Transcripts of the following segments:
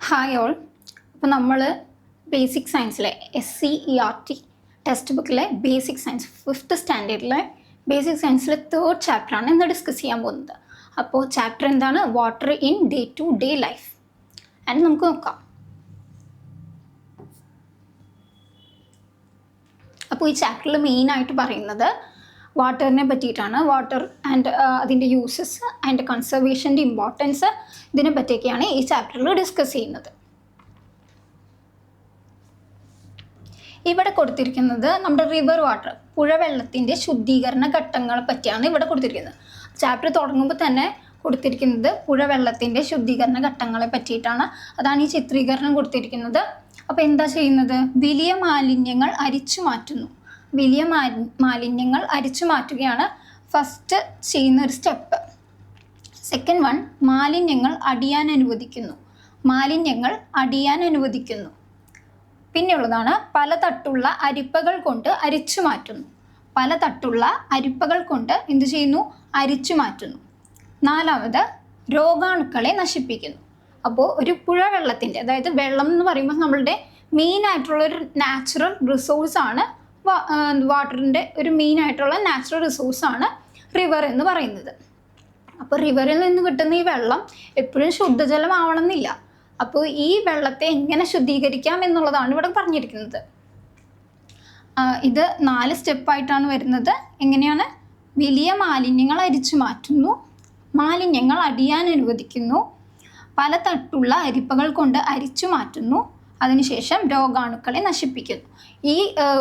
Hi all. അപ്പോൾ നമ്മൾ basic സയൻസിലെ SCERT ടെക്സ്റ്റ് ബുക്കിലെ ബേസിക് സയൻസ് 5th സ്റ്റാൻഡേർഡിലെ ബേസിക് സയൻസിലെ 3rd ചാപ്റ്ററാണ് ഇന്ന് ഡിസ്കസ് ചെയ്യാൻ പോകുന്നത്. അപ്പോൾ ചാപ്റ്റർ എന്താണ്? Water in day to day life. And നമുക്ക് നോക്കാം. അപ്പോൾ ഈ ചാപ്റ്ററിൽ മെയിനായിട്ട് പറയുന്നത് വാട്ടറിനെ പറ്റിയിട്ടാണ്. വാട്ടർ ആൻഡ് അതിൻ്റെ യൂസസ് ആൻഡ് കൺസർവേഷൻ്റെ ഇമ്പോർട്ടൻസ്, ഇതിനെ പറ്റിയൊക്കെയാണ് ഈ ചാപ്റ്ററിൽ ഡിസ്കസ് ചെയ്യുന്നത്. ഇവിടെ കൊടുത്തിരിക്കുന്നത് നമ്മുടെ റിവർ വാട്ടർ, പുഴവെള്ളത്തിൻ്റെ ശുദ്ധീകരണ ഘട്ടങ്ങളെ പറ്റിയാണ് ഇവിടെ കൊടുത്തിരിക്കുന്നത്. ചാപ്റ്റർ തുടങ്ങുമ്പോൾ തന്നെ കൊടുത്തിരിക്കുന്നത് പുഴവെള്ളത്തിൻ്റെ ശുദ്ധീകരണ ഘട്ടങ്ങളെ പറ്റിയിട്ടാണ്. അതാണ് ഈ ചിത്രീകരണം കൊടുത്തിരിക്കുന്നത്. അപ്പോൾ എന്താ ചെയ്യുന്നത്? വലിയ മാലിന്യങ്ങൾ അരിച്ചു മാറ്റുന്നു. വലിയ മാലിന്യങ്ങൾ അരിച്ചു മാറ്റുകയാണ് ഫസ്റ്റ് ചെയ്യുന്ന ഒരു സ്റ്റെപ്പ്. സെക്കൻഡ് വൺ, മാലിന്യങ്ങൾ അടിയാൻ അനുവദിക്കുന്നു. മാലിന്യങ്ങൾ അടിയാൻ അനുവദിക്കുന്നു. പിന്നെയുള്ളതാണ് പല തട്ടുള്ള അരിപ്പകൾ കൊണ്ട് അരിച്ചു മാറ്റുന്നു. പല തട്ടുള്ള അരിപ്പകൾ കൊണ്ട് എന്ത് ചെയ്യുന്നു? അരിച്ചു മാറ്റുന്നു. നാലാമത്, രോഗാണുക്കളെ നശിപ്പിക്കുന്നു. അപ്പോൾ ഒരു പുഴവെള്ളത്തിൻ്റെ, അതായത് വെള്ളം എന്ന് പറയുമ്പോൾ നമ്മളുടെ മെയിനായിട്ടുള്ളൊരു നാച്ചുറൽ റിസോഴ്സാണ്. വാട്ടറിൻ്റെ ഒരു മെയിനായിട്ടുള്ള നാച്ചുറൽ റിസോഴ്സാണ് റിവർ എന്ന് പറയുന്നത്. അപ്പോൾ റിവറിൽ നിന്ന് കിട്ടുന്ന ഈ വെള്ളം എപ്പോഴും ശുദ്ധജലമാവണമെന്നില്ല. അപ്പോൾ ഈ വെള്ളത്തെ എങ്ങനെ ശുദ്ധീകരിക്കാം എന്നുള്ളതാണ് ഇവിടെ പറഞ്ഞിരിക്കുന്നത്. ഇത് 4 സ്റ്റെപ്പായിട്ടാണ് വരുന്നത്. എങ്ങനെയാണ്? വലിയ മാലിന്യങ്ങൾ അരിച്ചു മാറ്റുന്നു, മാലിന്യങ്ങൾ അടിയാൻ അനുവദിക്കുന്നു, പല തട്ടുള്ള അരിപ്പകൾ കൊണ്ട് അരിച്ചു മാറ്റുന്നു, അതിനുശേഷം രോഗാണുക്കളെ നശിപ്പിക്കുന്നു. ഈ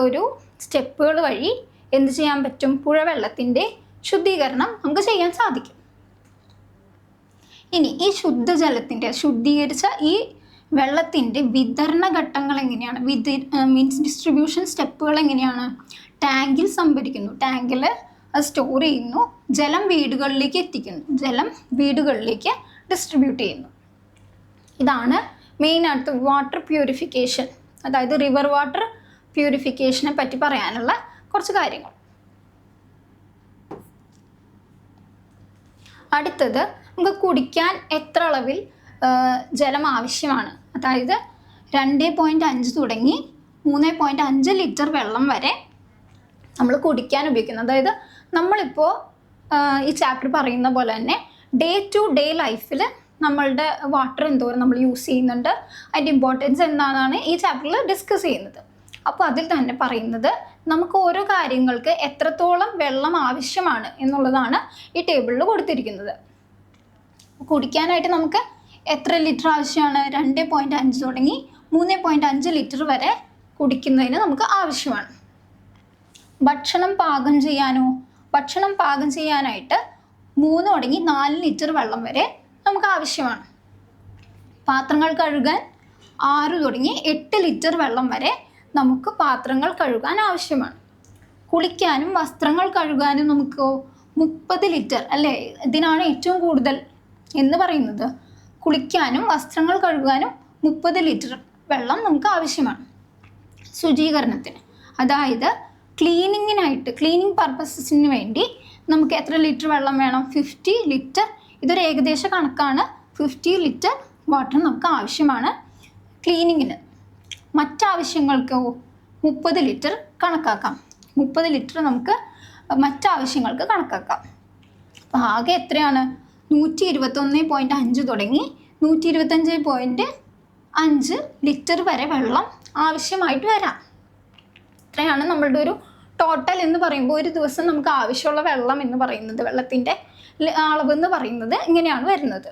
ഒരു സ്റ്റെപ്പുകൾ വഴി എന്ത് ചെയ്യാൻ പറ്റും? പുഴവെള്ളത്തിൻ്റെ ശുദ്ധീകരണം നമുക്ക് ചെയ്യാൻ സാധിക്കും. ഇനി ഈ ശുദ്ധജലത്തിൻ്റെ, ശുദ്ധീകരിച്ച ഈ വെള്ളത്തിൻ്റെ വിതരണ ഘട്ടങ്ങൾ എങ്ങനെയാണ്? മീൻസ് ഡിസ്ട്രിബ്യൂഷൻ സ്റ്റെപ്പുകൾ എങ്ങനെയാണ്? ടാങ്കിൽ സംഭരിക്കുന്നു, ടാങ്കിൽ അത് സ്റ്റോർ ചെയ്യുന്നു, ജലം വീടുകളിലേക്ക് എത്തിക്കുന്നു, ജലം വീടുകളിലേക്ക് ഡിസ്ട്രിബ്യൂട്ട് ചെയ്യുന്നു. ഇതാണ് മെയിനായിട്ട് വാട്ടർ പ്യൂരിഫിക്കേഷൻ, അതായത് റിവർ വാട്ടർ പ്യൂരിഫിക്കേഷനെ പറ്റി പറയാനുള്ള കുറച്ച് കാര്യങ്ങൾ. അടുത്തത്, നമുക്ക് കുടിക്കാൻ എത്ര അളവിൽ ജലം ആവശ്യമാണ്? അതായത് 2.5 തുടങ്ങി 3.5 ലിറ്റർ വെള്ളം വരെ നമ്മൾ കുടിക്കാൻ ഉപയോഗിക്കുന്നത്. അതായത് നമ്മളിപ്പോൾ ഈ ചാപ്റ്റർ പറയുന്ന പോലെ തന്നെ ഡേ ടു ഡേ ലൈഫിൽ നമ്മളുടെ വാട്ടർ എന്തോരം നമ്മൾ യൂസ് ചെയ്യുന്നുണ്ട്, അതിൻ്റെ ഇമ്പോർട്ടൻസ് എന്താണെന്നാണ് ഈ ചാപ്റ്ററിൽ ഡിസ്കസ് ചെയ്യുന്നത്. അപ്പോൾ അതിൽ തന്നെ പറയുന്നത് നമുക്ക് ഓരോ കാര്യങ്ങൾക്ക് എത്രത്തോളം വെള്ളം ആവശ്യമാണ് എന്നുള്ളതാണ് ഈ ടേബിളിൽ കൊടുത്തിരിക്കുന്നത്. കുടിക്കാനായിട്ട് നമുക്ക് എത്ര ലിറ്റർ ആവശ്യമാണ്? 2.5 തുടങ്ങി 3.5 ലിറ്റർ വരെ കുടിക്കുന്നതിന് നമുക്ക് ആവശ്യമാണ്. ഭക്ഷണം പാകം ചെയ്യാനോ? ഭക്ഷണം പാകം ചെയ്യാനായിട്ട് 3 തുടങ്ങി 4 ലിറ്റർ വെള്ളം വരെ നമുക്ക് ആവശ്യമാണ്. പാത്രങ്ങൾ കഴുകാൻ 6 തുടങ്ങി 8 ലിറ്റർ വെള്ളം വരെ നമുക്ക് പാത്രങ്ങൾ കഴുകാൻ ആവശ്യമാണ്. കുളിക്കാനും വസ്ത്രങ്ങൾ കഴുകാനും നമുക്ക് 30 ലിറ്റർ അല്ലേ? ഇതിനാണ് ഏറ്റവും കൂടുതൽ എന്ന് പറയുന്നത്. കുളിക്കാനും വസ്ത്രങ്ങൾ കഴുകാനും 30 ലിറ്റർ വെള്ളം നമുക്ക് ആവശ്യമാണ്. ശുചീകരണത്തിന്, അതായത് ക്ലീനിങ്ങിനായിട്ട്, ക്ലീനിങ് പർപ്പസസിന് വേണ്ടി നമുക്ക് എത്ര ലിറ്റർ വെള്ളം വേണം? 50 ലിറ്റർ. ഇതൊരു ഏകദേശ കണക്കാണ്. 50 ലിറ്റർ വാട്ടർ നമുക്ക് ആവശ്യമാണ് ക്ലീനിങ്ങിന്. മറ്റാവശ്യങ്ങൾക്കോ 30 ലിറ്റർ കണക്കാക്കാം. 30 ലിറ്റർ നമുക്ക് മറ്റാവശ്യങ്ങൾക്ക് കണക്കാക്കാം. അപ്പോൾ ആകെ എത്രയാണ്? 121.5 തുടങ്ങി 125.5 ലിറ്റർ വരെ വെള്ളം ആവശ്യമായിട്ട് വരാം. ഇത്രയാണ് നമ്മളുടെ ഒരു ടോട്ടൽ എന്ന് പറയുമ്പോൾ ഒരു ദിവസം നമുക്ക് ആവശ്യമുള്ള വെള്ളം എന്ന് പറയുന്നത്, വെള്ളത്തിൻ്റെ അളവ് എന്ന് പറയുന്നത് ഇങ്ങനെയാണ് വരുന്നത്.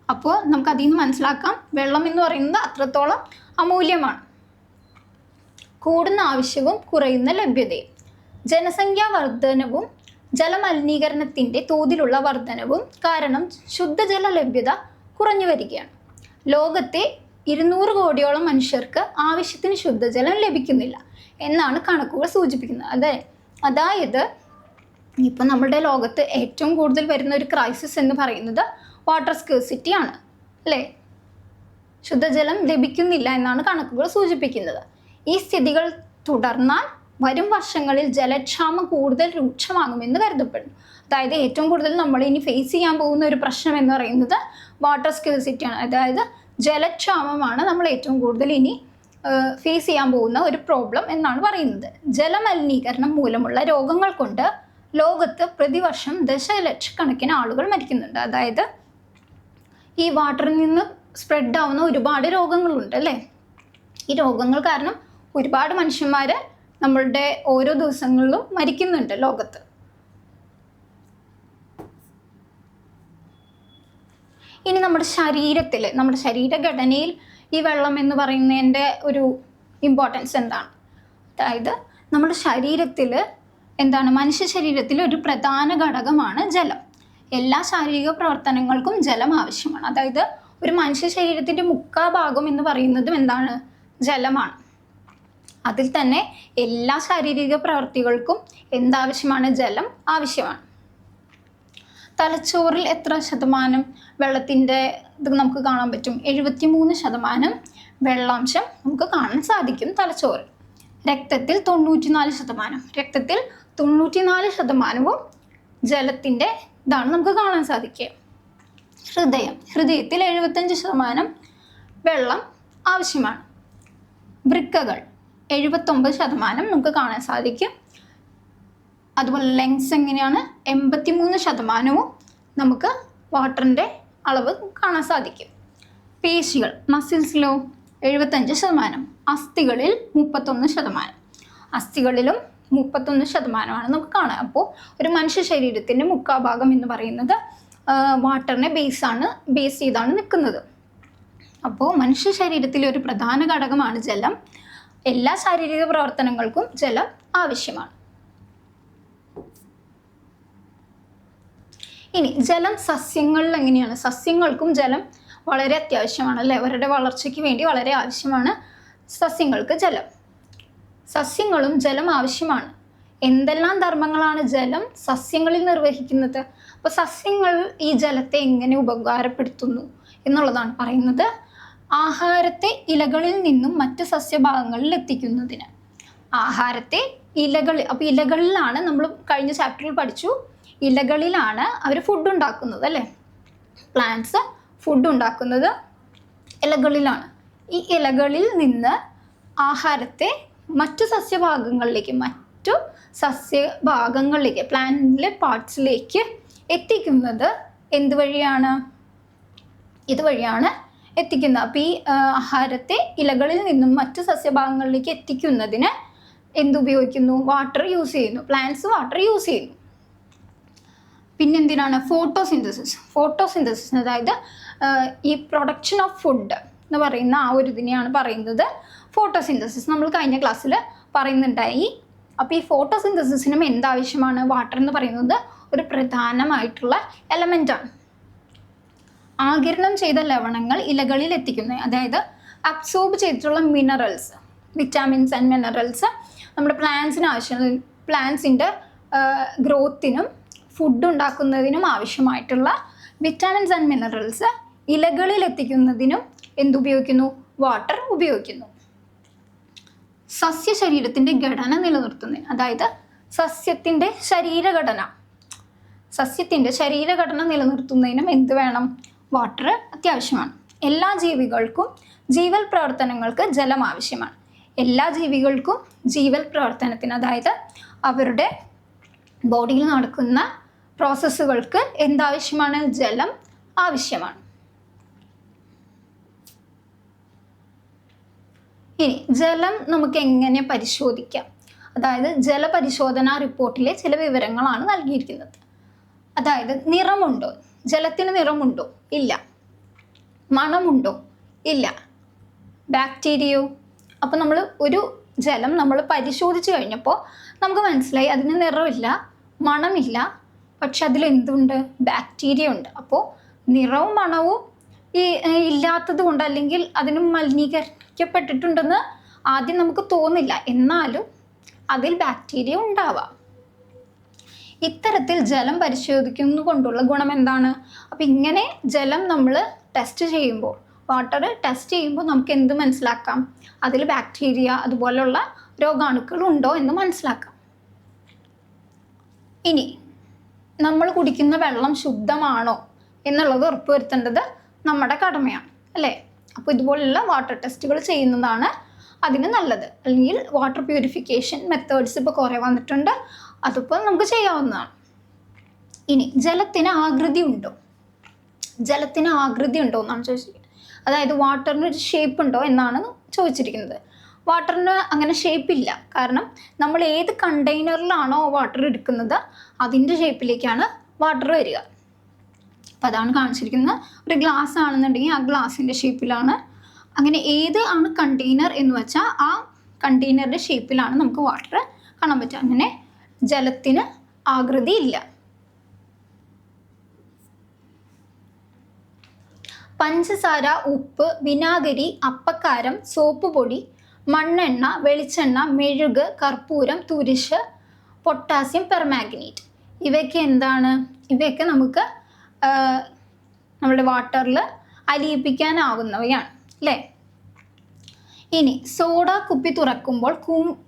അപ്പോൾ നമുക്ക് അതിൽ നിന്ന് മനസ്സിലാക്കാം വെള്ളം എന്ന് പറയുന്നത് അത്രത്തോളം അമൂല്യമാണ്. കൂടുന്ന ആവശ്യവും കുറയുന്ന ലഭ്യതയും. ജനസംഖ്യാ വർധനവും ജലമലിനീകരണത്തിൻ്റെ തോതിലുള്ള വർധനവും കാരണം ശുദ്ധജല ലഭ്യത കുറഞ്ഞു വരികയാണ്. ലോകത്തെ 200 കോടിയോളം മനുഷ്യർക്ക് ആവശ്യത്തിന് ശുദ്ധജലം ലഭിക്കുന്നില്ല എന്നാണ് കണക്കുകൾ സൂചിപ്പിക്കുന്നത്. അതായത് ഇപ്പം നമ്മുടെ ലോകത്ത് ഏറ്റവും കൂടുതൽ വരുന്ന ഒരു ക്രൈസിസ് എന്ന് പറയുന്നത് വാട്ടർ സ്കേഴ്സിറ്റി ആണ് അല്ലേ? ശുദ്ധജലം ലഭിക്കുന്നില്ല എന്നാണ് കണക്കുകൾ സൂചിപ്പിക്കുന്നത്. ഈ സ്ഥിതികൾ തുടർന്നാൽ വരും വർഷങ്ങളിൽ ജലക്ഷാമം കൂടുതൽ രൂക്ഷമാകുമെന്ന് കരുതപ്പെടുന്നു. അതായത് ഏറ്റവും കൂടുതൽ നമ്മൾ ഇനി ഫേസ് ചെയ്യാൻ പോകുന്ന ഒരു പ്രശ്നം എന്ന് പറയുന്നത് വാട്ടർ സ്കേഴ്സിറ്റിയാണ്. അതായത് ജലക്ഷാമമാണ് നമ്മൾ ഏറ്റവും കൂടുതൽ ഇനി ഫേസ് ചെയ്യാൻ പോകുന്ന ഒരു പ്രോബ്ലം എന്നാണ് പറയുന്നത്. ജലമലിനീകരണം മൂലമുള്ള രോഗങ്ങൾ കൊണ്ട് ലോകത്ത് പ്രതിവർഷം ദശലക്ഷക്കണക്കിന് ആളുകൾ മരിക്കുന്നുണ്ട്. അതായത് ഈ വാട്ടറിൽ നിന്ന് സ്പ്രെഡ് ആവുന്ന ഒരുപാട് രോഗങ്ങളുണ്ട് അല്ലേ. ഈ രോഗങ്ങൾ കാരണം ഒരുപാട് മനുഷ്യന്മാർ നമ്മളുടെ ഓരോ ദിവസങ്ങളിലും മരിക്കുന്നുണ്ട് ലോകത്ത്. ഇനി നമ്മുടെ ശരീരഘടനയിൽ ഈ വെള്ളം എന്ന് പറയുന്നതിൻ്റെ ഒരു ഇമ്പോർട്ടൻസ് എന്താണ്? അതായത് നമ്മുടെ ശരീരത്തിൽ മനുഷ്യ ശരീരത്തിൽ ഒരു പ്രധാന ഘടകമാണ് ജലം. എല്ലാ ശാരീരിക പ്രവർത്തനങ്ങൾക്കും ജലം ആവശ്യമാണ്. അതായത് ഒരു മനുഷ്യ ശരീരത്തിൻ്റെ മുക്കാൽ ഭാഗം എന്ന് പറയുന്നതും ജലമാണ്. അതിൽ തന്നെ എല്ലാ ശാരീരിക പ്രവർത്തികൾക്കും എന്താവശ്യമാണ്? ജലം ആവശ്യമാണ്. തലച്ചോറിൽ എത്ര ശതമാനം വെള്ളത്തിൻ്റെ ഇത് നമുക്ക് കാണാൻ പറ്റും? 73% വെള്ളാംശം നമുക്ക് കാണാൻ സാധിക്കും തലച്ചോറിൽ. രക്തത്തിൽ 94% ജലത്തിൻ്റെ ഇതാണ് നമുക്ക് കാണാൻ സാധിക്കുക. ഹൃദയത്തിൽ 75% വെള്ളം ആവശ്യമാണ്. വൃക്കകൾ 79% നമുക്ക് കാണാൻ സാധിക്കും. അതുപോലെ ലങ്സ് എങ്ങനെയാണ്? 83% നമുക്ക് വാട്ടറിൻ്റെ അളവ് കാണാൻ സാധിക്കും. പേശികൾ മസിൽസിലോ 75%. അസ്ഥികളിൽ 31%. അസ്ഥികളിലും 31% നമുക്ക് കാണാം. അപ്പോൾ ഒരു മനുഷ്യ ശരീരത്തിൻ്റെ മുക്കാൽ ഭാഗം എന്ന് പറയുന്നത് വാട്ടറിനെ ബേസ് ചെയ്താണ് നിൽക്കുന്നത്. അപ്പോൾ മനുഷ്യ ശരീരത്തിലെ ഒരു പ്രധാന ഘടകമാണ് ജലം. എല്ലാ ശാരീരിക പ്രവർത്തനങ്ങൾക്കും ജലം ആവശ്യമാണ്. ഇനി ജലം സസ്യങ്ങളിൽ എങ്ങനെയാണ്? സസ്യങ്ങൾക്കും ജലം വളരെ അത്യാവശ്യമാണ് അല്ലേ. അവരുടെ വളർച്ചയ്ക്ക് വേണ്ടി വളരെ ആവശ്യമാണ് സസ്യങ്ങൾക്ക് ജലം. സസ്യങ്ങളും ജലം ആവശ്യമാണ്. എന്തെല്ലാം ധർമ്മങ്ങളാണ് ജലം സസ്യങ്ങളിൽ നിർവഹിക്കുന്നത്? അപ്പോൾ സസ്യങ്ങൾ ഈ ജലത്തെ എങ്ങനെ ഉപകാരപ്പെടുത്തുന്നു എന്നുള്ളതാണ് പറയുന്നത്. ആഹാരത്തെ ഇലകളിൽ നിന്നും മറ്റ് സസ്യഭാഗങ്ങളിൽ എത്തിക്കുന്നതിന്. ആഹാരത്തെ അപ്പോൾ ഇലകളിലാണ്, നമ്മൾ കഴിഞ്ഞ ചാപ്റ്ററിൽ പഠിച്ചു, ഇലകളിലാണ് അവർ ഫുഡ് ഉണ്ടാക്കുന്നത് അല്ലേ. പ്ലാന്റ്സ് ഫുഡ് ഉണ്ടാക്കുന്നത് ഇലകളിലാണ്. ഈ ഇലകളിൽ നിന്ന് ആഹാരത്തെ മറ്റു സസ്യഭാഗങ്ങളിലേക്ക് പ്ലാന്റിലെ പാർട്സിലേക്ക് എത്തിക്കുന്നത് ഇതുവഴിയാണ് എത്തിക്കുന്നത്. അപ്പോൾ ഈ ആഹാരത്തെ ഇലകളിൽ നിന്നും മറ്റു സസ്യഭാഗങ്ങളിലേക്ക് എത്തിക്കുന്നതിന് എന്തുപയോഗിക്കുന്നു? വാട്ടർ യൂസ് ചെയ്യുന്നു. പ്ലാന്റ്സ് വാട്ടർ യൂസ് ചെയ്യുന്നു. പിന്നെന്തിനാണ്? ഫോട്ടോസിന്തസിസ് അതായത് ഈ പ്രൊഡക്ഷൻ ഓഫ് ഫുഡ് എന്ന് പറയുന്ന ആ ഒരു ഇതിനെയാണ് പറയുന്നത് ഫോട്ടോസിന്തസിസ്. നമ്മൾ കഴിഞ്ഞ ക്ലാസ്സിൽ പറയുന്നുണ്ടായി. അപ്പോൾ ഈ ഫോട്ടോസിന്തസിസിനും എന്താവശ്യമാണ്? വാട്ടർ എന്ന് പറയുന്നത് ഒരു പ്രധാനമായിട്ടുള്ള എലമെൻ്റാണ്. ആഗിരണം ചെയ്ത ലവണങ്ങൾ ഇലകളിൽ എത്തിക്കുന്നത്, അതായത് അബ്സോർബ് ചെയ്തിട്ടുള്ള മിനറൽസ്, വിറ്റാമിൻസ് ആൻഡ് മിനറൽസ് നമ്മുടെ പ്ലാന്റ്സിന് ആവശ്യമാണ്. പ്ലാന്റ്സിൻ്റെ ഗ്രോത്തിനും ഫുഡ് ഉണ്ടാക്കുന്നതിനും ആവശ്യമായിട്ടുള്ള വിറ്റാമിൻസ് ആൻഡ് മിനറൽസ് ഇലകളിൽ എത്തിക്കുന്നതിനും എന്തുപയോഗിക്കുന്നു? വാട്ടർ ഉപയോഗിക്കുന്നു. സസ്യശരീരത്തിൻ്റെ ഘടന നിലനിർത്തുന്നതിന്, അതായത് സസ്യത്തിൻ്റെ ശരീരഘടന നിലനിർത്തുന്നതിനും എന്ത് വേണം? വാട്ടർ അത്യാവശ്യമാണ്. എല്ലാ ജീവികൾക്കും ജീവൽ പ്രവർത്തനങ്ങൾക്ക് ജലം ആവശ്യമാണ്. എല്ലാ ജീവികൾക്കും ജീവൽ പ്രവർത്തനത്തിന്, അതായത് അവരുടെ ബോഡിയിൽ നടക്കുന്ന പ്രോസസ്സുകൾക്ക് എന്താവശ്യമാണ്? ജലം ആവശ്യമാണ്. ഇനി ജലം നമുക്ക് എങ്ങനെ പരിശോധിക്കാം? അതായത് ജലപരിശോധനാ റിപ്പോർട്ടിലെ ചില വിവരങ്ങളാണ് നൽകിയിരിക്കുന്നത്. അതായത് നിറമുണ്ടോ? ജലത്തിന് നിറമുണ്ടോ? ഇല്ല. മണമുണ്ടോ? ഇല്ല. ബാക്ടീരിയയോ? അപ്പോൾ നമ്മൾ ഒരു ജലം പരിശോധിച്ച് കഴിഞ്ഞപ്പോൾ നമുക്ക് മനസ്സിലായി അതിന് നിറമില്ല, മണമില്ല, പക്ഷെ അതിലെന്തുണ്ട്? ബാക്ടീരിയ ഉണ്ട്. അപ്പോൾ നിറവും മണവും ഇല്ലാത്തത് കൊണ്ട്, അല്ലെങ്കിൽ അതിന് മലിനീകരിക്കപ്പെട്ടിട്ടുണ്ടെന്ന് ആദ്യം നമുക്ക് തോന്നില്ല, എന്നാലും അതിൽ ബാക്ടീരിയ ഉണ്ടാവാം. ഇത്തരത്തിൽ ജലം പരിശോധിക്കുന്നത് കൊണ്ടുള്ള ഗുണം എന്താണ്? അപ്പോൾ ഇങ്ങനെ ജലം നമ്മൾ ടെസ്റ്റ് ചെയ്യുമ്പോൾ, വാട്ടർ ടെസ്റ്റ് ചെയ്യുമ്പോൾ നമുക്ക് എന്ത് മനസ്സിലാക്കാം? അതിൽ ബാക്ടീരിയ അതുപോലുള്ള രോഗാണുക്കൾ ഉണ്ടോ എന്ന് മനസ്സിലാക്കാം. ഇനി നമ്മൾ കുടിക്കുന്ന വെള്ളം ശുദ്ധമാണോ എന്നുള്ളത് ഉറപ്പുവരുത്തേണ്ടത് നമ്മുടെ കടമയാണ് അല്ലേ. അപ്പോൾ ഇതുപോലുള്ള വാട്ടർ ടെസ്റ്റുകൾ ചെയ്യുന്നതാണ് അതിന് നല്ലത്. അല്ലെങ്കിൽ വാട്ടർ പ്യൂരിഫിക്കേഷൻ മെത്തേഡ്സ് ഇപ്പോൾ കുറേ വന്നിട്ടുണ്ട്, അതിപ്പോൾ നമുക്ക് ചെയ്യാവുന്നതാണ്. ഇനി ജലത്തിന് ആകൃതി ഉണ്ടോ? ജലത്തിന് ആകൃതി ഉണ്ടോ എന്നാണ് ചോദിച്ചിരിക്കുന്നത്. അതായത് വാട്ടറിന് ഒരു ഷേപ്പ് ഉണ്ടോ എന്നാണ് ചോദിച്ചിരിക്കുന്നത്. വാട്ടറിന് അങ്ങനെ ഷേപ്പില്ല. കാരണം നമ്മൾ ഏത് കണ്ടെയ്നറിലാണോ വാട്ടർ എടുക്കുന്നത് അതിൻ്റെ ഷേപ്പിലേക്കാണ് വാട്ടർ വരിക. അപ്പോൾ അതാണ് കാണിച്ചിരിക്കുന്നത്. ഒരു ഗ്ലാസ് ആണെന്നുണ്ടെങ്കിൽ ആ ഗ്ലാസിൻ്റെ ഷേപ്പിലാണ്. അങ്ങനെ ഏത് ആണ് കണ്ടെയ്നർ എന്ന് വെച്ചാൽ ആ കണ്ടെയ്നറിൻ്റെ ഷേപ്പിലാണ് നമുക്ക് വാട്ടർ കാണാൻ പറ്റുക. അങ്ങനെ ജലത്തിന് ആകൃതി ഇല്ല. പഞ്ചസാര, ഉപ്പ്, വിനാഗിരി, അപ്പക്കാരം, സോപ്പ് പൊടി, മണ്ണെണ്ണ, വെളിച്ചെണ്ണ, മെഴുക്, കർപ്പൂരം, തുരിശ്, പൊട്ടാസ്യം പെർമാഗ്നേറ്റ്, ഇവയൊക്കെ എന്താണ്? ഇവയൊക്കെ നമുക്ക് നമ്മുടെ വാട്ടറിൽ അലിയിപ്പിക്കാനാവുന്നവയാണ് അല്ലേ? ഇനി സോഡ കുപ്പി തുറക്കുമ്പോൾ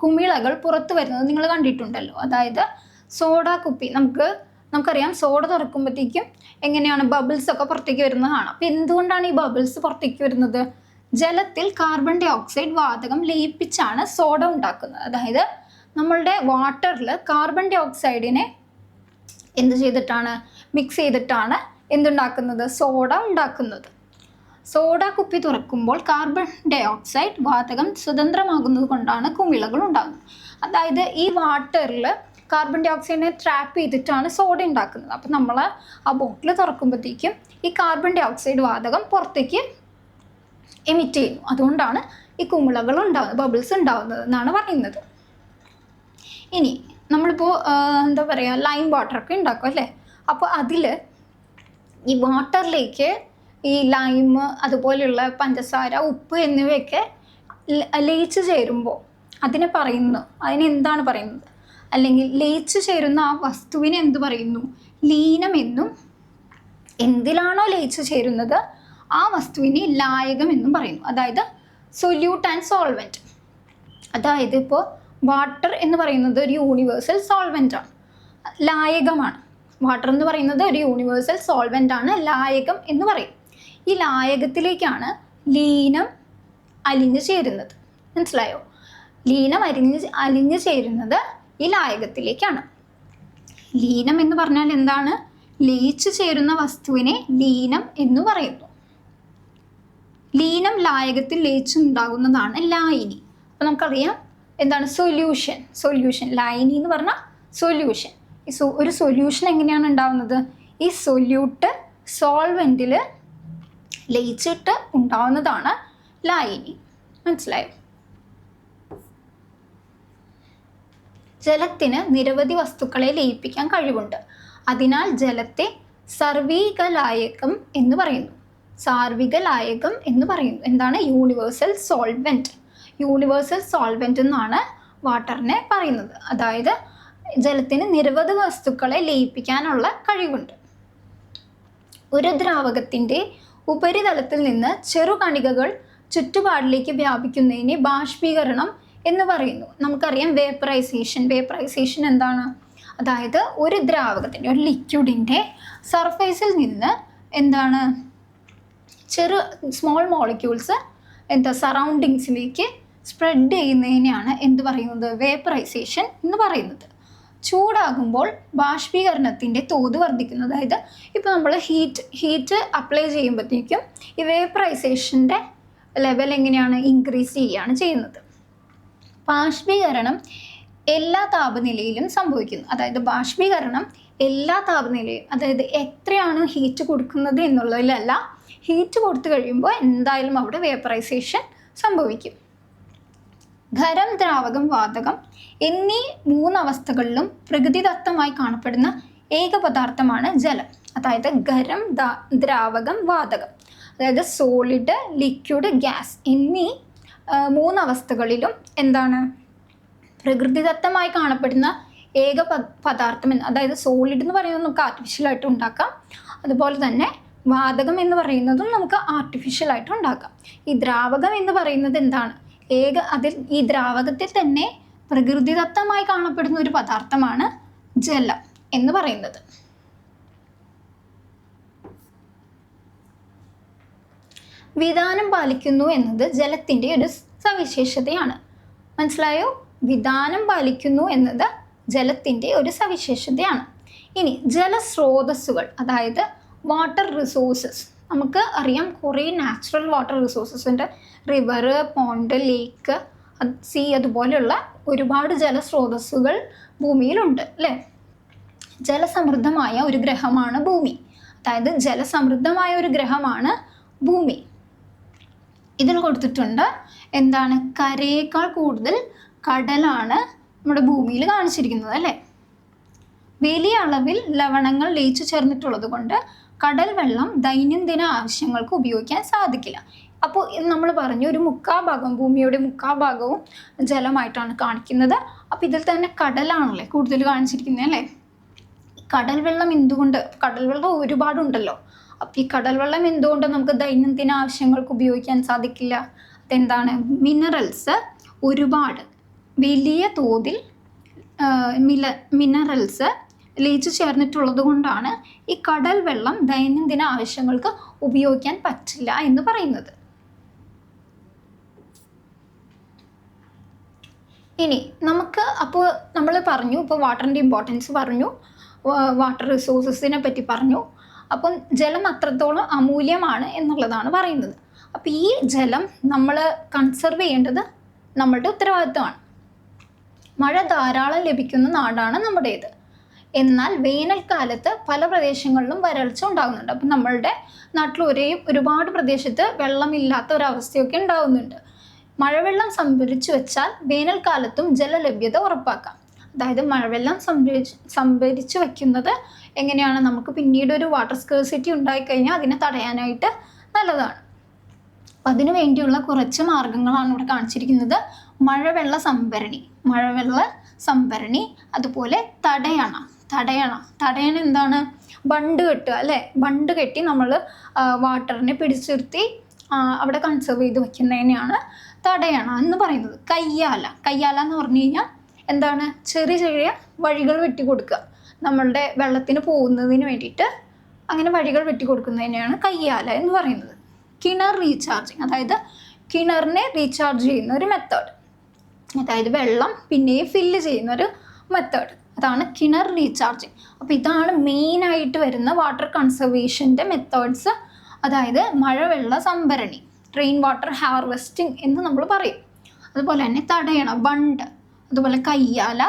കുമിളകൾ പുറത്തു വരുന്നത് നിങ്ങൾ കണ്ടിട്ടുണ്ടല്ലോ. അതായത് സോഡ കുപ്പി നമുക്കറിയാം, സോഡ തുറക്കുമ്പോഴത്തേക്കും എങ്ങനെയാണ് ബബിൾസ് ഒക്കെ പുറത്തേക്ക് വരുന്നത് കാണാം. അപ്പം എന്തുകൊണ്ടാണ് ഈ ബബിൾസ് പുറത്തേക്ക് വരുന്നത്? ജലത്തിൽ കാർബൺ ഡൈ ഓക്സൈഡ് വാതകം ലയിപ്പിച്ചാണ് സോഡ ഉണ്ടാക്കുന്നത്. അതായത് നമ്മളുടെ വാട്ടറിൽ കാർബൺ ഡൈ ഓക്സൈഡിനെ എന്ത് ചെയ്തിട്ടാണ്, മിക്സ് ചെയ്തിട്ടാണ് എന്തുണ്ടാക്കുന്നത്? സോഡ ഉണ്ടാക്കുന്നത്. സോഡ കുപ്പി തുറക്കുമ്പോൾ കാർബൺ ഡൈ ഓക്സൈഡ് വാതകം സ്വതന്ത്രമാകുന്നത് കൊണ്ടാണ് കുമിളകൾ ഉണ്ടാകുന്നത്. അതായത് ഈ വാട്ടറിൽ കാർബൺ ഡൈ ഓക്സൈഡിനെ ട്രാപ്പ് ചെയ്തിട്ടാണ് സോഡ ഉണ്ടാക്കുന്നത്. അപ്പം നമ്മൾ ആ ബോട്ടിൽ തുറക്കുമ്പോഴത്തേക്കും ഈ കാർബൺ ഡൈ ഓക്സൈഡ് വാതകം പുറത്തേക്ക് എമിറ്റ് ചെയ്യുന്നു. അതുകൊണ്ടാണ് ഈ കുമിളകൾ ഉണ്ടാകുന്നത്, ബബിൾസ് ഉണ്ടാകുന്നത് എന്നാണ് പറയുന്നത്. ഇനി നമ്മളിപ്പോൾ എന്താ പറയുക, ലൈം വാട്ടറൊക്കെ ഉണ്ടാക്കും അല്ലേ? അപ്പോൾ അതിൽ ഈ വാട്ടറിലേക്ക് ഈ ലൈം, അതുപോലെയുള്ള പഞ്ചസാര, ഉപ്പ് എന്നിവയൊക്കെ ലയിച്ച് ചേരുമ്പോൾ അതിനെന്താണ് പറയുന്നത്? അല്ലെങ്കിൽ ലയിച്ചു ചേരുന്ന ആ വസ്തുവിനെ എന്ത് പറയുന്നു? ലീനം എന്നും, എന്തിലാണോ ലയിച്ചു ചേരുന്നത് ആ വസ്തുവിനെ ലായകം എന്നും പറയുന്നു. അതായത് സൊല്യൂട്ട് ആൻഡ് സോൾവെൻറ്റ്. അതായത് ഇപ്പോൾ വാട്ടർ എന്ന് പറയുന്നത് ഒരു യൂണിവേഴ്സൽ സോൾവെൻ്റ് ആണ്, ലായകമാണ്. വാട്ടർ എന്ന് പറയുന്നത് ഒരു യൂണിവേഴ്സൽ സോൾവെൻ്റ് ആണ്, ലായകം എന്ന് പറയും. ഈ ലായകത്തിലേക്കാണ് ലീനം അലിഞ്ഞു ചേരുന്നത്. മനസ്സിലായോ? ലീനം അലിഞ്ഞു ചേരുന്നത് ഈ ലായകത്തിലേക്കാണ്. ലീനം എന്ന് പറഞ്ഞാൽ എന്താണ്? ലയിച്ചു ചേരുന്ന വസ്തുവിനെ ലീനം എന്ന് പറയുന്നു. ലീനം ലായകത്തിൽ ലയിച്ചുണ്ടാകുന്നതാണ് ലായിനി. അപ്പോൾ നമുക്കറിയാം എന്താണ് സൊല്യൂഷൻ. ലായിനി എന്ന് പറഞ്ഞാൽ സൊല്യൂഷൻ. ഒരു സൊല്യൂഷൻ എങ്ങനെയാണ് ഉണ്ടാവുന്നത്? ഈ സൊല്യൂട്ട് സോൾവെൻറ്റിൽ ലയിച്ചിട്ട് ഉണ്ടാവുന്നതാണ് ലായിനി. മനസ്സിലായോ? ജലത്തിന് നിരവധി വസ്തുക്കളെ ലയിപ്പിക്കാൻ കഴിവുണ്ട്. അതിനാൽ ജലത്തെ സാർവികലായകം എന്ന് പറയുന്നു. എന്താണ്? യൂണിവേഴ്സൽ സോൾവെൻറ്റ് എന്നാണ് വാട്ടറിനെ പറയുന്നത്. അതായത് ജലത്തിന് നിരവധി വസ്തുക്കളെ ലയിപ്പിക്കാനുള്ള കഴിവുണ്ട്. ഒരു ദ്രാവകത്തിൻ്റെ ഉപരിതലത്തിൽ നിന്ന് ചെറുകണികകൾ ചുറ്റുപാടിലേക്ക് വ്യാപിക്കുന്നതിനെ ബാഷ്പീകരണം എന്ന് പറയുന്നു. നമുക്കറിയാം വേപ്പറൈസേഷൻ എന്താണ്? അതായത് ഒരു ദ്രാവകത്തിൻ്റെ, ഒരു ലിക്വിഡിൻ്റെ സർഫേസിൽ നിന്ന് എന്താണ് സ്മോൾ മോളിക്യൂൾസ് സറൗണ്ടിങ്സിലേക്ക് സ്പ്രെഡ് ചെയ്യുന്നതിനെയാണ് എന്ത് പറയുന്നത്? വേപ്പറൈസേഷൻ എന്ന് പറയുന്നത്. ചൂടാകുമ്പോൾ ബാഷ്പീകരണത്തിൻ്റെ തോത് വർദ്ധിക്കുന്നു. അതായത് ഇപ്പോൾ നമ്മൾ ഹീറ്റ് അപ്ലൈ ചെയ്യുമ്പോഴത്തേക്കും ഈ വേപ്പറൈസേഷൻ്റെ ലെവൽ എങ്ങനെയാണ്? ഇൻക്രീസ് ചെയ്യുകയാണ് ചെയ്യുന്നത്. ബാഷ്പീകരണം എല്ലാ താപനിലയിലും സംഭവിക്കുന്നു. അതായത് ബാഷ്പീകരണം എല്ലാ താപനിലയും, അതായത് എത്രയാണ് ഹീറ്റ് കൊടുക്കുന്നത് എന്നുള്ളതിലല്ല, ഹീറ്റ് കൊടുത്തു കഴിയുമ്പോൾ എന്തായാലും അവിടെ വേപ്പറൈസേഷൻ സംഭവിക്കും. ഖരം, ദ്രാവകം, വാതകം എന്നീ 3 അവസ്ഥകളിലും പ്രകൃതിദത്തമായി കാണപ്പെടുന്ന ഏക പദാർത്ഥമാണ് ജലം. അതായത് ഖരം, ദ്രാവകം, വാതകം, അതായത് സോളിഡ്, ലിക്വിഡ്, ഗ്യാസ് എന്നീ 3 അവസ്ഥകളിലും എന്താണ് പ്രകൃതിദത്തമായി കാണപ്പെടുന്ന ഏക പദാർത്ഥം എന്ന്. അതായത് സോളിഡ് എന്ന് പറയുന്നത് നമുക്ക് ആർട്ടിഫിഷ്യലായിട്ട് ഉണ്ടാക്കാം, അതുപോലെ തന്നെ വാതകം എന്ന് പറയുന്നതും നമുക്ക് ആർട്ടിഫിഷ്യലായിട്ട് ഉണ്ടാക്കാം. ഈ ദ്രാവകം എന്ന് പറയുന്നത് എന്താണ്? ഈ ദ്രാവകത്തിൽ തന്നെ പ്രകൃതിദത്തമായി കാണപ്പെടുന്ന ഒരു പദാർത്ഥമാണ് ജലം എന്ന് പറയുന്നത്. വിധാനം പാലിക്കുന്നു എന്നത് ജലത്തിൻ്റെ ഒരു സവിശേഷതയാണ്. മനസ്സിലായോ? വിധാനം പാലിക്കുന്നു എന്നത് ജലത്തിൻ്റെ ഒരു സവിശേഷതയാണ്. ഇനി ജലസ്രോതസ്സുകൾ, അതായത് വാട്ടർ റിസോഴ്സസ്. നമുക്ക് അറിയാം കുറേ നാച്ചുറൽ വാട്ടർ റിസോഴ്സസ് ഉണ്ട്. റിവർ, പോണ്ട്, ലേക്ക്, സീ, അതുപോലെയുള്ള ഒരുപാട് ജലസ്രോതസ്സുകൾ ഭൂമിയിലുണ്ട് അല്ലേ? ജലസമൃദ്ധമായ ഒരു ഗ്രഹമാണ് ഭൂമി. അതായത് ജലസമൃദ്ധമായ ഒരു ഗ്രഹമാണ് ഭൂമി. ഇതിൽ കൊടുത്തിട്ടുണ്ട് എന്താണ്? കരയേക്കാൾ കൂടുതൽ കടലാണ് നമ്മുടെ ഭൂമിയിൽ കാണിച്ചിരിക്കുന്നത് അല്ലേ? വലിയ അളവിൽ ലവണങ്ങൾ ലയിച്ചു ചേർന്നിട്ടുള്ളത് കൊണ്ട് കടൽ വെള്ളം ദൈനംദിന ആവശ്യങ്ങൾക്ക് ഉപയോഗിക്കാൻ സാധിക്കില്ല. അപ്പോൾ നമ്മൾ പറഞ്ഞു ഒരു മുക്കാഭാഗം, ഭൂമിയുടെ മുക്കാഭാഗവും ജലമായിട്ടാണ് കാണിക്കുന്നത്. അപ്പോൾ ഇതിൽ തന്നെ കടലാണല്ലേ കൂടുതൽ കാണിച്ചിരിക്കുന്നത് അല്ലേ? കടൽ വെള്ളം എന്തുകൊണ്ട്? കടൽ വെള്ളം ഒരുപാടുണ്ടല്ലോ. അപ്പോൾ ഈ കടൽ വെള്ളം എന്തുകൊണ്ട് നമുക്ക് ദൈനംദിന ആവശ്യങ്ങൾക്ക് ഉപയോഗിക്കാൻ സാധിക്കില്ല? അതെന്താണ്? മിനറൽസ് ഒരുപാട് വലിയ തോതിൽ മിനറൽസ് ലയിച്ചു ചേർന്നിട്ടുള്ളത് കൊണ്ടാണ് ഈ കടൽ വെള്ളം ദൈനംദിന ആവശ്യങ്ങൾക്ക് ഉപയോഗിക്കാൻ പറ്റില്ല എന്ന് പറയുന്നത്. ഇനി നമുക്ക് അപ്പോൾ നമ്മൾ പറഞ്ഞു, ഇപ്പോൾ വാട്ടറിൻ്റെ ഇമ്പോർട്ടൻസ് പറഞ്ഞു, വാട്ടർ റിസോഴ്സസിനെ പറ്റി പറഞ്ഞു. അപ്പം ജലം അത്രത്തോളം അമൂല്യമാണ് എന്നുള്ളതാണ് പറയുന്നത്. അപ്പോൾ ഈ ജലം നമ്മൾ കൺസർവ് ചെയ്യേണ്ടത് നമ്മളുടെ ഉത്തരവാദിത്തമാണ്. മഴ ധാരാളം ലഭിക്കുന്ന നാടാണ് നമ്മുടേത്. എന്നാൽ വേനൽക്കാലത്ത് പല പ്രദേശങ്ങളിലും വരൾച്ച ഉണ്ടാകുന്നുണ്ട്. അപ്പം നമ്മളുടെ നാട്ടിൽ ഒരുപാട് പ്രദേശത്ത് വെള്ളമില്ലാത്ത ഒരവസ്ഥയൊക്കെ ഉണ്ടാകുന്നുണ്ട്. മഴവെള്ളം സംഭരിച്ചു വെച്ചാൽ വേനൽക്കാലത്തും ജലലഭ്യത ഉറപ്പാക്കാം. അതായത് മഴവെള്ളം സംഭരിച്ചു വയ്ക്കുന്നത് എങ്ങനെയാണ്? നമുക്ക് പിന്നീട് ഒരു വാട്ടർ സ്കേഴ്സിറ്റി ഉണ്ടായിക്കഴിഞ്ഞാൽ അതിനെ തടയാനായിട്ട് നല്ലതാണ്. അപ്പം അതിനു വേണ്ടിയുള്ള കുറച്ച് മാർഗങ്ങളാണ് ഇവിടെ കാണിച്ചിരിക്കുന്നത്. മഴവെള്ള സംഭരണി, അതുപോലെ തടയണ എന്താണ്? ബണ്ട് കെട്ടുക അല്ലേ? ബണ്ട് കെട്ടി നമ്മൾ വാട്ടറിനെ പിടിച്ചിരുത്തി അവിടെ കൺസേർവ് ചെയ്ത് വയ്ക്കുന്നതിനെയാണ് തടയണ എന്ന് പറയുന്നത്. കയ്യാല എന്ന് പറഞ്ഞു കഴിഞ്ഞാൽ എന്താണ്? ചെറിയ ചെറിയ വഴികൾ വെട്ടിക്കൊടുക്കുക, നമ്മളുടെ വെള്ളത്തിന് പോകുന്നതിന് വേണ്ടിയിട്ട് അങ്ങനെ വഴികൾ വെട്ടിക്കൊടുക്കുന്നതിനെയാണ് കയ്യാല എന്ന് പറയുന്നത്. കിണർ റീചാർജിങ്, അതായത് കിണറിനെ റീചാർജ് ചെയ്യുന്ന ഒരു മെത്തേഡ്, അതായത് വെള്ളം പിന്നെയും ഫില്ല് ചെയ്യുന്ന ഒരു മെത്തേഡ്, അതാണ് കിണർ റീചാർജിങ്. അപ്പോൾ ഇതാണ് മെയിനായിട്ട് വരുന്ന വാട്ടർ കൺസർവേഷൻ്റെ മെത്തേഡ്സ്. അതായത് മഴവെള്ള സംഭരണി, റെയിൻ വാട്ടർ ഹാർവെസ്റ്റിംഗ് എന്ന് നമ്മൾ പറയും. അതുപോലെ തന്നെ തടയണ, ബണ്ട്, അതുപോലെ കയ്യാല,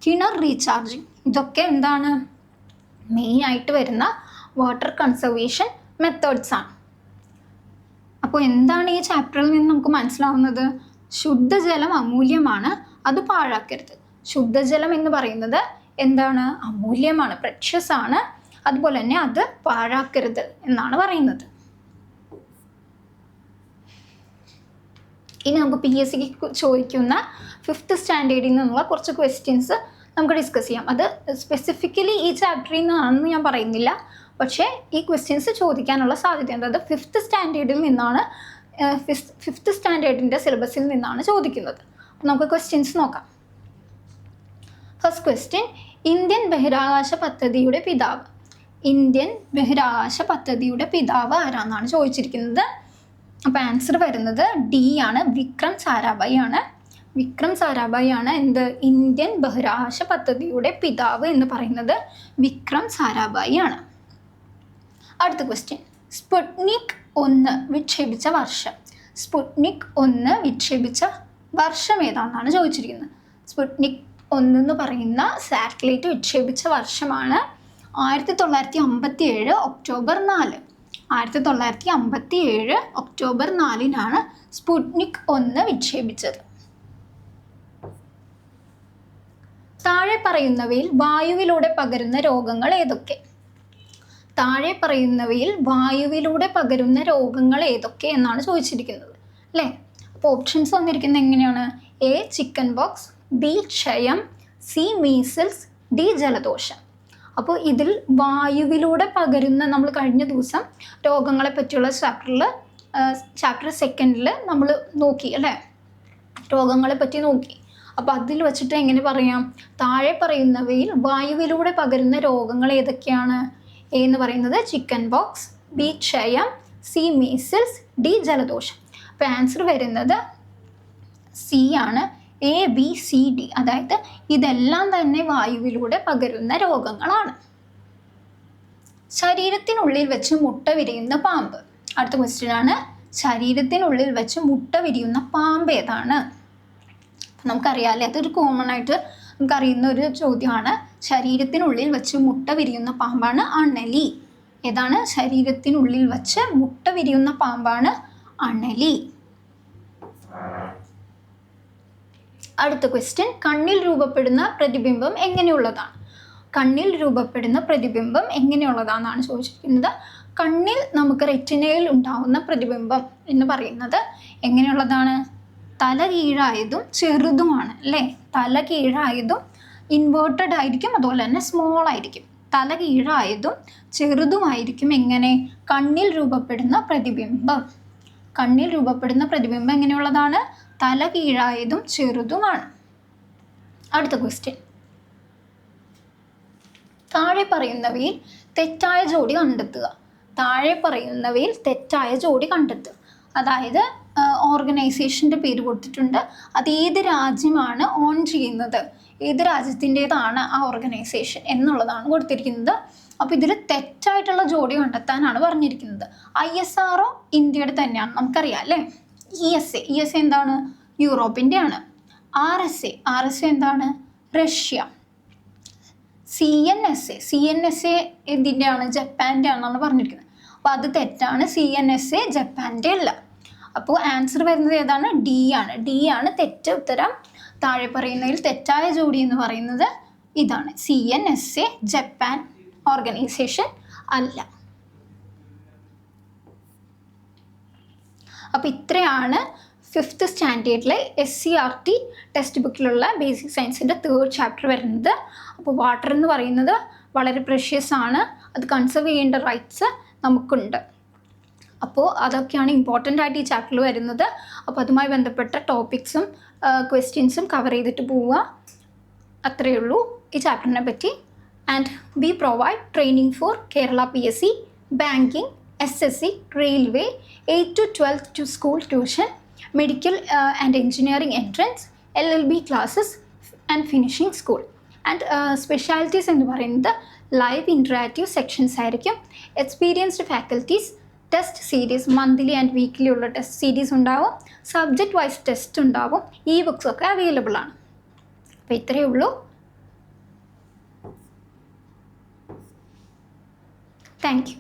കിണർ റീചാർജിങ്, ഇതൊക്കെ എന്താണ്? മെയിനായിട്ട് വരുന്ന വാട്ടർ കൺസർവേഷൻ മെത്തേഡ്സാണ്. അപ്പോൾ എന്താണ് ഈ ചാപ്റ്ററിൽ നിന്ന് നമുക്ക് മനസ്സിലാവുന്നത്? ശുദ്ധജലം അമൂല്യമാണ്, അത് പാഴാക്കരുത്. ശുദ്ധജലം എന്ന് പറയുന്നത് എന്താണ്? അമൂല്യമാണ്, പ്രഷ്യസ് ആണ്. അതുപോലെ തന്നെ അത് പാഴാക്കരുത് എന്നാണ് പറയുന്നത്. ഇനി നമുക്ക് PSC ചോദിക്കുന്ന 5th സ്റ്റാൻഡേർഡിൽ നിന്നുള്ള കുറച്ച് ക്വസ്റ്റ്യൻസ് നമുക്ക് ഡിസ്കസ് ചെയ്യാം. അത് സ്പെസിഫിക്കലി ഈ ചാപ്റ്ററിൽ നിന്നാണെന്ന് ഞാൻ പറയുന്നില്ല, പക്ഷേ ഈ ക്വസ്റ്റ്യൻസ് ചോദിക്കാനുള്ള സാധ്യതയുണ്ട്. അത് 5th സ്റ്റാൻഡേർഡിൽ നിന്നാണ്, 5th സ്റ്റാൻഡേർഡിൻ്റെ സിലബസിൽ നിന്നാണ് ചോദിക്കുന്നത്. നമുക്ക് ക്വസ്റ്റ്യൻസ് നോക്കാം. ഫസ്റ്റ് ക്വസ്റ്റ്യൻ, ഇന്ത്യൻ ബഹിരാകാശ പദ്ധതിയുടെ പിതാവ് ആരാന്നാണ് ചോദിച്ചിരിക്കുന്നത്. അപ്പോൾ ആൻസർ വരുന്നത് D ആണ്, വിക്രം സാരാഭായി ആണ്. എന്ത്? ഇന്ത്യൻ ബഹിരാകാശ പദ്ധതിയുടെ പിതാവ് എന്ന് പറയുന്നത് വിക്രം സാരാഭായി ആണ്. അടുത്ത ക്വസ്റ്റ്യൻ, സ്പുട്നിക് 1 വിക്ഷേപിച്ച വർഷം ഏതാണെന്നാണ് ചോദിച്ചിരിക്കുന്നത്. സ്പുട്നിക് 1 എന്ന് പറയുന്ന സാറ്റലൈറ്റ് വിക്ഷേപിച്ച വർഷമാണ് 1957 ഒക്ടോബർ 4. 1957 ഒക്ടോബർ 4-നാണ് സ്പുട്നിക് 1 വിക്ഷേപിച്ചത്. താഴെ പറയുന്നവയിൽ വായുവിലൂടെ പകരുന്ന രോഗങ്ങൾ ഏതൊക്കെ? എന്നാണ് ചോദിച്ചിരിക്കുന്നത് അല്ലേ? അപ്പോൾ ഓപ്ഷൻസ് വന്നിരിക്കുന്നത് എങ്ങനെയാണ്? A ചിക്കൻ ബോക്സ്, B ക്ഷയം, C മീസിൽസ്, D ജലദോഷം. അപ്പോൾ ഇതിൽ വായുവിലൂടെ പകരുന്ന, നമ്മൾ കഴിഞ്ഞ ദിവസം രോഗങ്ങളെ പറ്റിയുള്ള ചാപ്റ്റർ 2 നമ്മൾ നോക്കി അല്ലേ? രോഗങ്ങളെ പറ്റി നോക്കി. അപ്പോൾ അതിൽ വെച്ചിട്ട് എങ്ങനെ പറയാം? താഴെ പറയുന്നവയിൽ വായുവിലൂടെ പകരുന്ന രോഗങ്ങൾ ഏതൊക്കെയാണ്? A എന്ന് പറയുന്നത് ചിക്കൻ ബോക്സ്, B ക്ഷയം, സി മീസിൽസ്, ഡി ജലദോഷം. അപ്പോൾ ആൻസർ വരുന്നത് സി ആണ്. എ ബി സി ഡി, അതായത് ഇതെല്ലാം തന്നെ വായുവിലൂടെ പകരുന്ന രോഗങ്ങളാണ്. ശരീരത്തിനുള്ളിൽ വെച്ച് മുട്ട വിരിയുന്ന പാമ്പ്. അടുത്ത ക്വസ്റ്റ്യൻ ആണ്, ശരീരത്തിനുള്ളിൽ വെച്ച് മുട്ട വിരിയുന്ന പാമ്പ് ഏതാണ്? നമുക്കറിയാമല്ലേ, അതൊരു കോമൺ ആയിട്ട് നമുക്കറിയുന്ന ഒരു ചോദ്യമാണ്. ശരീരത്തിനുള്ളിൽ വെച്ച് മുട്ട വിരിയുന്ന പാമ്പാണ് അണലി. ഏതാണ്? ശരീരത്തിനുള്ളിൽ വെച്ച് മുട്ട വിരിയുന്ന പാമ്പാണ് അണലി. അടുത്ത ക്വസ്റ്റ്യൻ, കണ്ണിൽ രൂപപ്പെടുന്ന പ്രതിബിംബം എങ്ങനെയുള്ളതാണ്? കണ്ണിൽ രൂപപ്പെടുന്ന പ്രതിബിംബം എങ്ങനെയുള്ളതാണെന്നാണ് ചോദിച്ചിരിക്കുന്നത്. കണ്ണിൽ നമുക്ക് റെറ്റിനയിൽ ഉണ്ടാവുന്ന പ്രതിബിംബം എന്ന് പറയുന്നത് എങ്ങനെയുള്ളതാണ്? തല കീഴായതും ചെറുതുമാണ് അല്ലേ? തല കീഴായതും ഇൻവേർട്ടഡ് ആയിരിക്കും, അതുപോലെ തന്നെ സ്മോൾ ആയിരിക്കും. തല കീഴായതും ചെറുതുമായിരിക്കും എങ്ങനെ? കണ്ണിൽ രൂപപ്പെടുന്ന പ്രതിബിംബം. കണ്ണിൽ രൂപപ്പെടുന്ന പ്രതിബിംബം എങ്ങനെയുള്ളതാണ്? തല കീഴായതും ചെറുതുമാണ്. അടുത്ത ക്വസ്റ്റ്യൻ, താഴെ പറയുന്നവയിൽ തെറ്റായ ജോഡി കണ്ടെത്തുക. താഴെ പറയുന്നവയിൽ തെറ്റായ ജോഡി കണ്ടെത്തുക. അതായത് ഓർഗനൈസേഷൻ്റെ പേര് കൊടുത്തിട്ടുണ്ട്, അത് ഏത് രാജ്യമാണ് ഓൺ ചെയ്യുന്നത്, ഏത് രാജ്യത്തിൻ്റേതാണ് ആ ഓർഗനൈസേഷൻ എന്നുള്ളതാണ് കൊടുത്തിരിക്കുന്നത്. അപ്പോൾ ഇതിൽ തെറ്റായിട്ടുള്ള ജോഡി കണ്ടെത്താനാണ് പറഞ്ഞിരിക്കുന്നത്. ISRO ഇന്ത്യയുടെ തന്നെയാണ്, നമുക്കറിയാം അല്ലേ. ESA എന്താണ്? യൂറോപ്പിൻ്റെ ആണ്. RSA എന്താണ്? റഷ്യ. CNSA എന്തിൻ്റെയാണ്? ജപ്പാൻ്റെ ആണെന്നാണ് പറഞ്ഞിരിക്കുന്നത്. അപ്പോൾ അത് തെറ്റാണ്. CNSA ജപ്പാൻ്റെ അല്ല. അപ്പോൾ ആൻസർ വരുന്നത് ഏതാണ്? ഡി ആണ് തെറ്റ് ഉത്തരം. താഴെ പറയുന്നതിൽ തെറ്റായ ജോഡി എന്ന് പറയുന്നത് ഇതാണ്. CNSA ജപ്പാൻ ഓർഗനൈസേഷൻ അല്ല. അപ്പോൾ ഇത്രയാണ് 5th സ്റ്റാൻഡേർഡിലെ SCRT ടെക്സ്റ്റ് ബുക്കിലുള്ള ബേസിക് സയൻസിൻ്റെ 3rd ചാപ്റ്റർ വരുന്നത്. അപ്പോൾ വാട്ടർ എന്ന് പറയുന്നത് വളരെ പ്രഷ്യസ് ആണ്, അത് കൺസർവ് ചെയ്യേണ്ട റൈറ്റ്സ് നമുക്കുണ്ട്. അപ്പോൾ അതൊക്കെയാണ് ഇമ്പോർട്ടൻ്റ് ആയിട്ട് ഈ ചാപ്റ്ററിൽ വരുന്നത്. അപ്പോൾ അതുമായി ബന്ധപ്പെട്ട ടോപ്പിക്സും ക്വസ്റ്റ്യൻസും കവർ ചെയ്തിട്ട് പോവുക. അത്രയേ ഉള്ളൂ ഈ ചാപ്റ്ററിനെ പറ്റി. And we provide training for Kerala PSC, banking, SSC, railway, 8th to 12th to school tuition, medical and engineering entrance, LLB classes and finishing school. And specialities എന്ന് പറയുന്നത് ലൈവ് ഇൻറ്ററാക്റ്റീവ് സെക്ഷൻസ് ആയിരിക്കും. Experienced faculties, test series monthly and weekly ഉള്ള test series ഉണ്ടാവും. Subject vice test ഉണ്ടാവും. Books ഒക്കെ available ആണ്. അപ്പോൾ ഇത്രയേ ഉള്ളൂ. Thank you.